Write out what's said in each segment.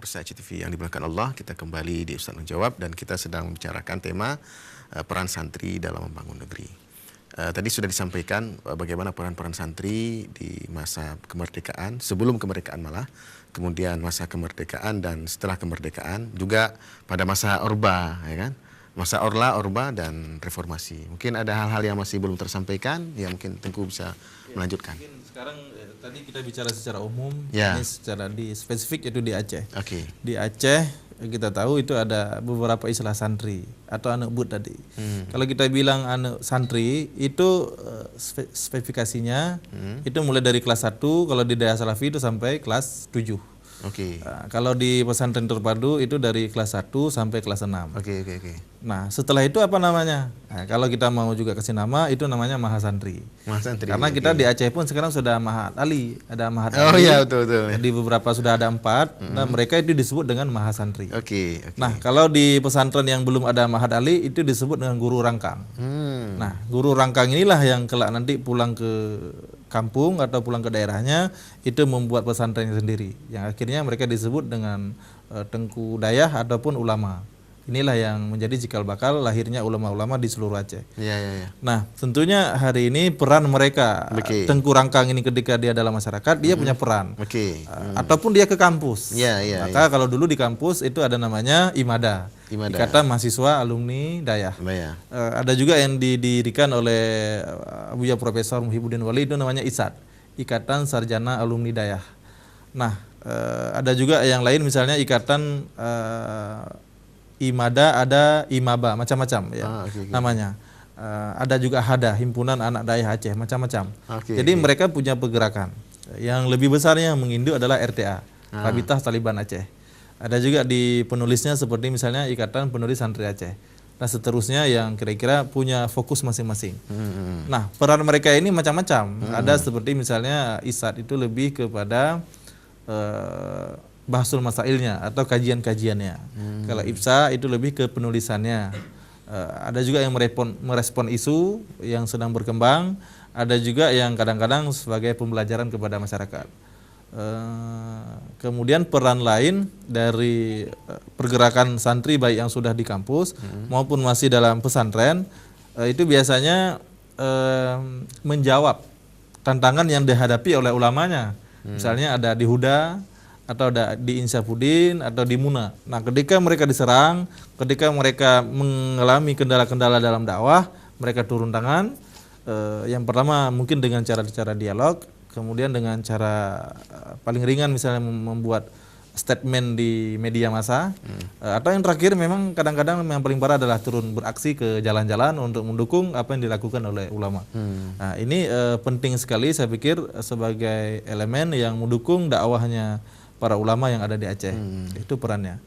pemirsa CTV yang dimuliakan Allah, kita kembali di Ustaz Menjawab dan kita sedang membicarakan tema peran santri dalam membangun negeri. Tadi sudah disampaikan bagaimana peran-peran santri di masa kemerdekaan, sebelum kemerdekaan malah, kemudian masa kemerdekaan dan setelah kemerdekaan, juga pada masa Orba, ya kan? Masa Orba dan reformasi. Mungkin ada hal-hal yang masih belum tersampaikan, yang mungkin Tengku bisa melanjutkan. Mungkin sekarang tadi kita bicara secara umum, ya. Ini secara di spesifik itu di Aceh. Oke. Di Aceh kita tahu itu ada beberapa istilah santri atau anak bud tadi. Kalau kita bilang anak santri itu spesifikasinya itu mulai dari kelas 1, kalau di daerah Salafi itu sampai kelas 7. Oke. Kalau di pesantren terpadu itu dari kelas 1 sampai kelas 6. Oke. Nah, setelah itu apa namanya? Nah, kalau kita mau juga kasih nama, itu namanya Mahasantri. Mahasantri. Karena kita di Aceh pun sekarang sudah Mahat Ali, ada Mahat Ali. Oh iya, betul. Di beberapa sudah ada 4. Nah, mereka itu disebut dengan Mahasantri. Oke. Nah, kalau di pesantren yang belum ada Mahat Ali itu disebut dengan guru rangkang. Nah, guru rangkang inilah yang kelak nanti pulang ke kampung atau pulang ke daerahnya itu membuat pesantrennya sendiri. Yang akhirnya mereka disebut dengan Tengku Dayah ataupun ulama. Inilah yang menjadi cikal bakal lahirnya ulama-ulama di seluruh Aceh. Iya. Nah, tentunya hari ini peran mereka Tengku Rangkang ini ketika dia dalam masyarakat dia punya peran. Ataupun dia ke kampus. Maka kalau dulu di kampus itu ada namanya IMADA. Ikatan Mahasiswa Alumni Dayah. Ada juga yang didirikan oleh Buya Profesor Muhyiddin Wali, itu namanya ISAD, Ikatan Sarjana Alumni Dayah. Nah, ada juga yang lain misalnya ikatan IMADA, ada IMABA, macam-macam ya namanya. Ada juga HADA, Himpunan Anak Dayah Aceh, macam-macam. Jadi mereka punya pergerakan. Yang lebih besarnya yang menginduk adalah RTA, Rabitah Taliban Aceh. Ada juga di penulisnya seperti misalnya Ikatan Penulis Santri Aceh. Nah, seterusnya yang kira-kira punya fokus masing-masing. Nah, peran mereka ini macam-macam. Ada seperti misalnya ISAD itu lebih kepada bahasul masailnya atau kajian-kajiannya. Kalau IPSA itu lebih ke penulisannya. Ada juga yang merespon isu yang sedang berkembang. Ada juga yang kadang-kadang sebagai pembelajaran kepada masyarakat. Kemudian peran lain dari pergerakan santri baik yang sudah di kampus maupun masih dalam pesantren itu biasanya menjawab tantangan yang dihadapi oleh ulamanya. Misalnya ada di Huda atau ada di Insyafuddin atau di Muna. Nah, ketika mereka diserang, ketika mereka mengalami kendala-kendala dalam dakwah, mereka turun tangan. Yang pertama mungkin dengan cara dialog, kemudian dengan cara paling ringan misalnya membuat statement di media massa, atau yang terakhir memang kadang-kadang yang paling parah adalah turun beraksi ke jalan-jalan untuk mendukung apa yang dilakukan oleh ulama. Nah, ini penting sekali saya pikir sebagai elemen yang mendukung dakwahnya para ulama yang ada di Aceh. Itu perannya.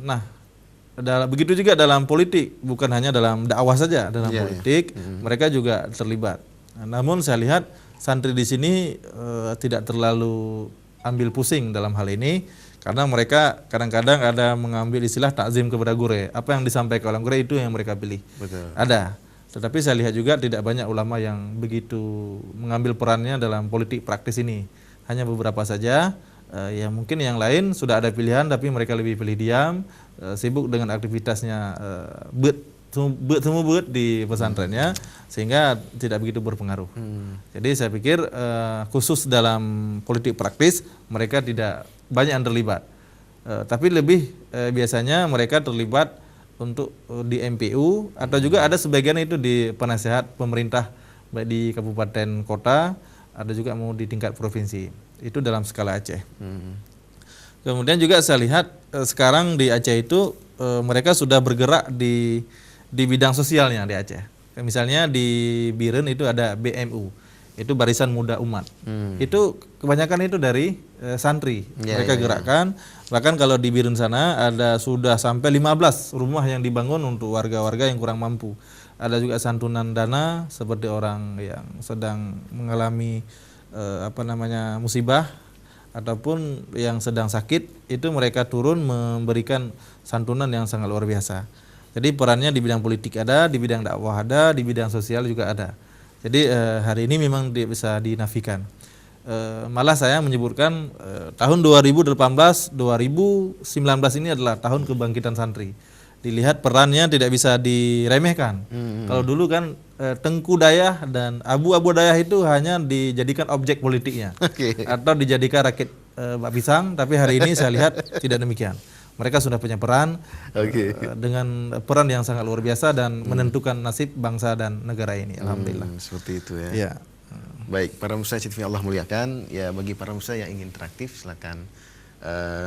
Nah, begitu juga dalam politik, bukan hanya dalam dakwah saja, dalam politik mereka juga terlibat. Nah, namun saya lihat santri di sini tidak terlalu ambil pusing dalam hal ini, karena mereka kadang-kadang ada mengambil istilah takzim kepada gure. Apa yang disampaikan oleh gure itu yang mereka pilih. Ada. Tetapi saya lihat juga tidak banyak ulama yang begitu mengambil perannya dalam politik praktis ini. Hanya beberapa saja. Ya mungkin yang lain sudah ada pilihan tapi mereka lebih pilih diam, sibuk dengan aktivitasnya buat di pesantrennya, sehingga tidak begitu berpengaruh. Jadi saya pikir khusus dalam politik praktis mereka tidak banyak yang terlibat, tapi lebih biasanya mereka terlibat untuk di MPU atau juga ada sebagian itu di penasehat pemerintah baik di kabupaten kota, ada juga mau di tingkat provinsi. Itu dalam skala Aceh. Kemudian juga saya lihat sekarang di Aceh itu mereka sudah bergerak di bidang sosialnya di Aceh. Misalnya di Biren itu ada BMU, itu Barisan Muda Umat. Itu kebanyakan itu dari santri. Mereka gerakkan. Bahkan kalau di Biren sana ada sudah sampai 15 rumah yang dibangun untuk warga-warga yang kurang mampu. Ada juga santunan dana seperti orang yang sedang mengalami musibah ataupun yang sedang sakit, itu mereka turun memberikan santunan yang sangat luar biasa. Jadi perannya di bidang politik ada, di bidang dakwah ada, di bidang sosial juga ada. Jadi hari ini memang bisa dinafikan. malah saya menyebutkan tahun 2018, 2019 ini adalah tahun kebangkitan santri. Dilihat perannya tidak bisa diremehkan. Kalau dulu kan Tengku Dayah dan Abu Dayah itu hanya dijadikan objek politiknya, atau dijadikan rakit bak pisang. Tapi hari ini saya lihat tidak demikian. Mereka sudah punya peran dengan peran yang sangat luar biasa dan menentukan nasib bangsa dan negara ini. Alhamdulillah. Seperti itu ya. Ya. Baik, para pemirsa TV Allah muliakan. Ya, bagi para pemirsa yang ingin interaktif, silakan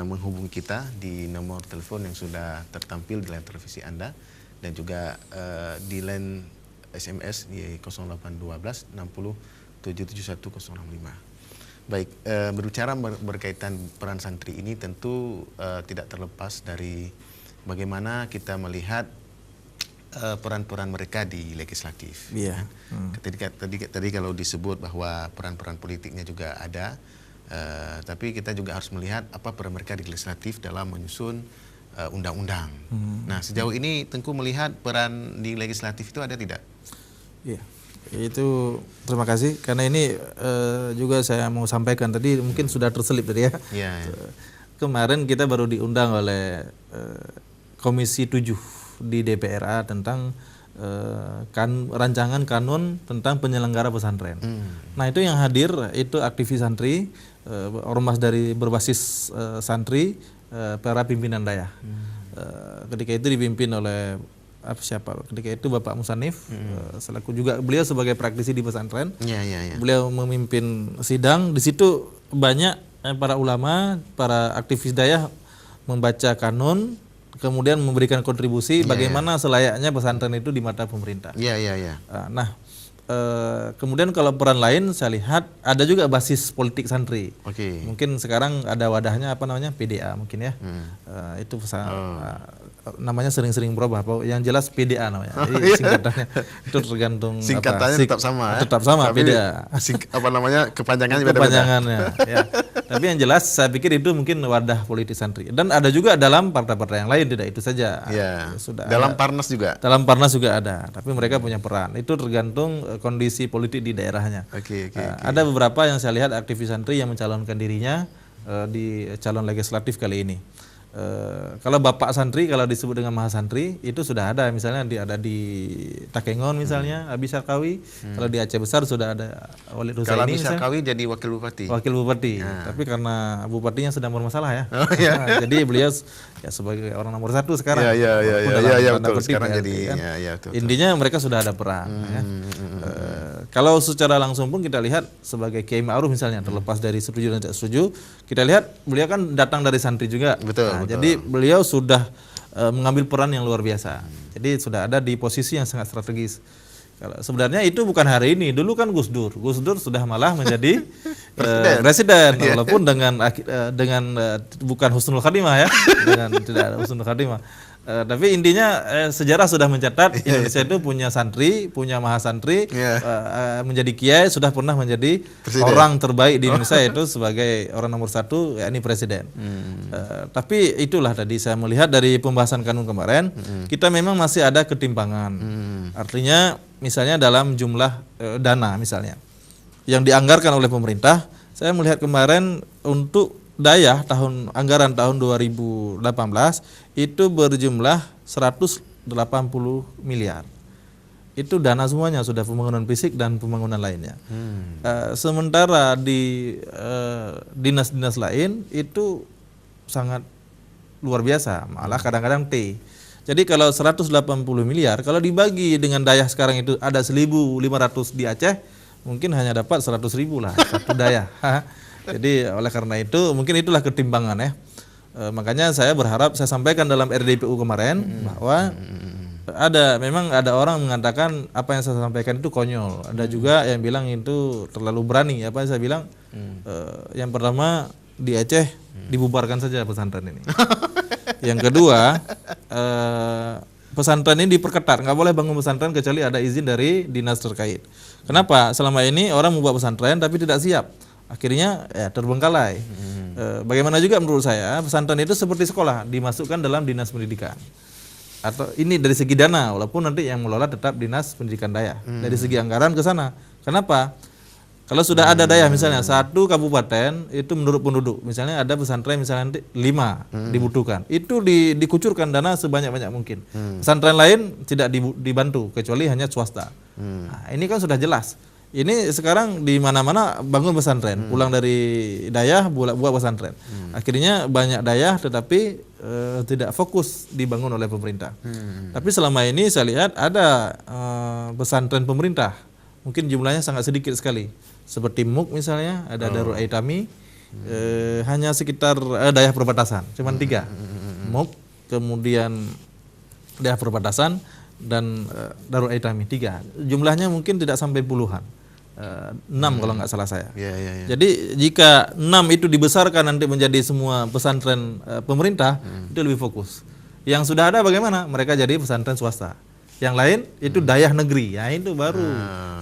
menghubungi kita di nomor telepon yang sudah tertampil di layar televisi Anda, dan juga di line SMS di 0812 60 771 065. Baik, berbicara berkaitan peran santri ini tentu tidak terlepas dari bagaimana kita melihat peran-peran mereka di legislatif. Iya. Tadi kalau disebut bahwa peran-peran politiknya juga ada. Tapi kita juga harus melihat apa peran mereka di legislatif dalam menyusun undang-undang. Nah, sejauh ini Tengku melihat peran di legislatif itu ada tidak? Iya, itu terima kasih karena ini juga saya mau sampaikan tadi mungkin sudah terselip tadi ya. Iya. Kemarin kita baru diundang oleh Komisi 7 di DPRA tentang rancangan kanun tentang penyelenggara pesantren. Nah, itu yang hadir itu aktivis santri, ormas dari berbasis santri, para pimpinan dayah. Ketika itu dipimpin oleh siapa? Ketika itu Bapak Musanif, selaku juga beliau sebagai praktisi di pesantren. Beliau memimpin sidang. Di situ banyak para ulama, para aktivis dayah membaca kanun, kemudian memberikan kontribusi bagaimana selayaknya pesantren itu di mata pemerintah. Nah, kemudian kalau peran lain saya lihat ada juga basis politik santri. Mungkin sekarang ada wadahnya apa namanya PDA mungkin ya. Itu namanya sering-sering berubah. Yang jelas PDA namanya. Jadi singkatannya itu tergantung. Singkatannya tetap sama. Tetap sama tapi PDA. Apa namanya kepanjangannya beda-beda. Kepanjangannya. Ya. Tapi yang jelas saya pikir itu mungkin wadah politik santri. Dan ada juga dalam partai-partai yang lain, tidak itu saja. Sudah dalam Parnas juga. Dalam Parnas juga ada. Tapi mereka punya peran. Itu tergantung kondisi politik di daerahnya. Ada beberapa yang saya lihat aktivis santri yang mencalonkan dirinya di calon legislatif kali ini. Kalau bapak santri, kalau disebut dengan mahasantri itu sudah ada, misalnya ada di Takengon misalnya Abi Syarkawi. Kalau di Aceh Besar sudah ada Walid Husaini. Kalau Abi Syarkawi jadi wakil bupati. Tapi karena bupatinya sedang bermasalah ya. Jadi beliau ya sebagai orang nomor 1 sekarang. Betul. Sekarang jadi intinya mereka sudah ada peran. Kalau secara langsung pun kita lihat sebagai Kiai Ma'ruf misalnya, terlepas dari setuju dan tidak setuju, kita lihat beliau kan datang dari santri juga. Betul. Jadi beliau sudah mengambil peran yang luar biasa. Jadi sudah ada di posisi yang sangat strategis. Kalau sebenarnya itu bukan hari ini. Dulu kan Gus Dur sudah malah menjadi presiden, walaupun dengan bukan husnul khatimah ya, dengan tidak ada husnul khatimah. Tapi intinya sejarah sudah mencatat Indonesia itu punya santri, punya mahasantri, menjadi kiai, sudah pernah menjadi presiden. Orang terbaik di Indonesia itu sebagai orang nomor 1, yakni presiden. Tapi itulah tadi saya melihat dari pembahasan kanun kemarin, kita memang masih ada ketimpangan. Artinya misalnya dalam jumlah dana misalnya yang dianggarkan oleh pemerintah, saya melihat kemarin untuk dayah anggaran tahun 2018 itu berjumlah 180 miliar. Itu dana semuanya, sudah pembangunan fisik dan pembangunan lainnya. Sementara di dinas-dinas lain itu sangat luar biasa, malah kadang-kadang T. Jadi kalau 180 miliar kalau dibagi dengan dayah sekarang itu ada 1.500 di Aceh, mungkin hanya dapat 100.000 lah satu dayah. Jadi oleh karena itu mungkin itulah ketimpangan ya. Makanya saya berharap, saya sampaikan dalam RDPU kemarin bahwa memang ada orang mengatakan apa yang saya sampaikan itu konyol. Ada juga yang bilang itu terlalu berani. Apa yang saya bilang? Yang pertama di Aceh dibubarkan saja pesantren ini. Yang kedua pesantren ini diperketat, nggak boleh bangun pesantren kecuali ada izin dari dinas terkait. Kenapa? Selama ini orang membuat pesantren tapi tidak siap. Akhirnya ya terbengkalai. Bagaimana juga menurut saya pesantren itu seperti sekolah, dimasukkan dalam dinas pendidikan. Atau ini dari segi dana, walaupun nanti yang mengelola tetap dinas pendidikan dayah. Dari segi anggaran ke sana. Kenapa? Kalau sudah ada daya misalnya satu kabupaten itu menurut penduduk, misalnya ada pesantren misalnya 5 dibutuhkan, itu dikucurkan dana sebanyak-banyak mungkin. Pesantren lain tidak dibantu kecuali hanya swasta. Nah, ini kan sudah jelas. Ini sekarang di mana-mana bangun pesantren, pulang dari daya buat pesantren. Akhirnya banyak daya tetapi tidak fokus dibangun oleh pemerintah. Tapi selama ini saya lihat ada pesantren pemerintah, mungkin jumlahnya sangat sedikit sekali. Seperti MUK misalnya, ada Darul Aitami, hanya sekitar daerah perbatasan, cuma 3. MUK, kemudian daerah perbatasan, dan Darul Aitami 3. Jumlahnya mungkin tidak sampai puluhan, 6 kalau nggak salah saya. Jadi jika 6 itu dibesarkan nanti menjadi semua pesantren pemerintah, itu lebih fokus. Yang sudah ada bagaimana? Mereka jadi pesantren swasta. Yang lain itu dayah negeri, ya itu baru.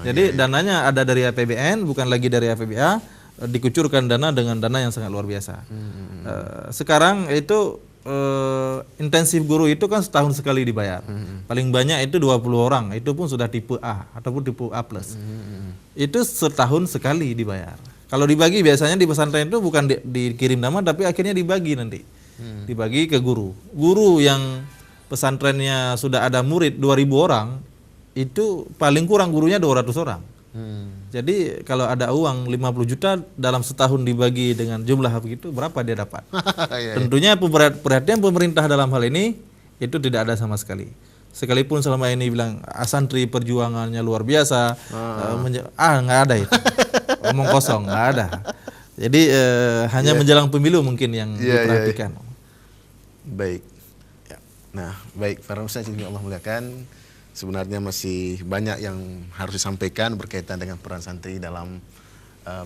Jadi dananya ada dari APBN, bukan lagi dari APBA, dikucurkan dana dengan dana yang sangat luar biasa. Sekarang itu intensif guru itu kan setahun sekali dibayar. Paling banyak itu 20 orang, itu pun sudah tipe A ataupun tipe A+. Itu setahun sekali dibayar. Kalau dibagi biasanya di pesantren itu bukan dikirim nama, tapi akhirnya dibagi nanti. Dibagi ke guru. Guru yang pesantrennya sudah ada murid 2000 orang, itu paling kurang gurunya 200 orang. Jadi kalau ada uang 50 juta dalam setahun dibagi dengan jumlah begitu, berapa dia dapat? Tentunya perhatian pemerintah dalam hal ini itu tidak ada sama sekali. Sekalipun selama ini bilang santri perjuangannya luar biasa, nggak ada itu. Omong kosong, nggak ada. Jadi hanya menjelang pemilu mungkin yang diperhatikan. Baik. Nah, baik, para ustaz yang Allah muliakan, sebenarnya masih banyak yang harus disampaikan berkaitan dengan peran santri dalam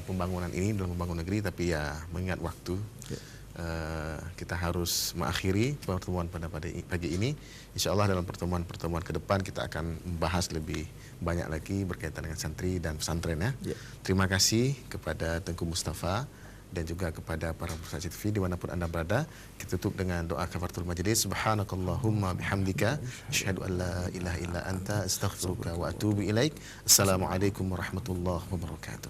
pembangunan ini, dalam membangun negeri, tapi ya mengingat waktu, kita harus mengakhiri pertemuan pada pagi ini. Insya Allah dalam pertemuan-pertemuan ke depan kita akan membahas lebih banyak lagi berkaitan dengan santri dan pesantren ya. Terima kasih kepada Tengku Mustafa dan juga kepada para pemirsa TV dimanapun Anda berada. Kita tutup dengan doa kafaratul majlis. Subhanakallahumma bihamdika asyhadu an la ilaha illa anta astaghfiruka wa atubu ilaik. Assalamualaikum warahmatullahi wabarakatuh.